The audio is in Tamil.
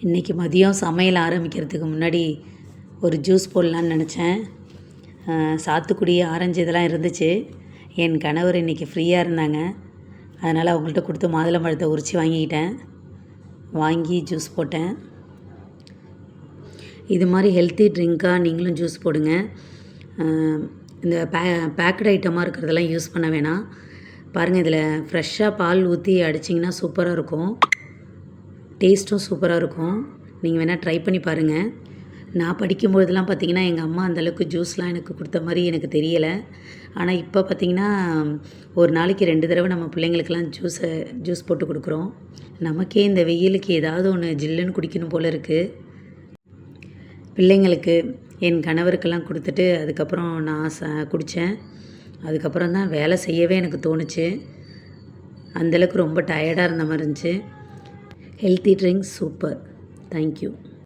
இன்றைக்கி மதியம் சமையல் ஆரம்பிக்கிறதுக்கு முன்னாடி ஒரு ஜூஸ் போடலான்னு நினச்சேன். சாத்துக்குடி, ஆரஞ்சு இதெல்லாம் இருந்துச்சு. என் கணவர் இன்றைக்கி ஃப்ரீயாக இருந்தாங்க. அதனால் அவங்கள்ட்ட கொடுத்து மாதுளம்பழத்தை உரித்து வாங்கி ஜூஸ் போட்டேன். இது மாதிரி ஹெல்த்தி ட்ரிங்காக நீங்களும் ஜூஸ் போடுங்க. இந்த பேக்கட் ஐட்டமாக இருக்கிறதெல்லாம் யூஸ் பண்ண வேணாம். பாருங்கள், இதில் ஃப்ரெஷ்ஷாக பால் ஊற்றி அடிச்சிங்கன்னா சூப்பராக இருக்கும். டேஸ்ட்டும் சூப்பராக இருக்கும். நீங்கள் வேணால் ட்ரை பண்ணி பாருங்கள். நான் படிக்கும்போதெல்லாம் பார்த்திங்கன்னா எங்கள் அம்மா அந்தளவுக்கு ஜூஸ்லாம் எனக்கு கொடுத்த மாதிரி எனக்கு தெரியலை. ஆனால் இப்போ பார்த்திங்கன்னா ஒரு நாளைக்கு 2 தடவை நம்ம பிள்ளைங்களுக்கெல்லாம் ஜூஸ் போட்டு கொடுக்குறோம். நமக்கே இந்த வெயிலுக்கு ஏதாவது ஒன்று ஜில்லுன்னு குடிக்கணும் போல் இருக்குது. பிள்ளைங்களுக்கு, என் கணவருக்கெல்லாம் கொடுத்துட்டு அதுக்கப்புறம் நான் குடித்தேன். அதுக்கப்புறம் தான் வேலை செய்யவே எனக்கு தோணுச்சு. அந்தளவுக்கு ரொம்ப டயர்டாக இருந்த மாதிரி இருந்துச்சு. Healthy drinks super. தேங்க்யூ.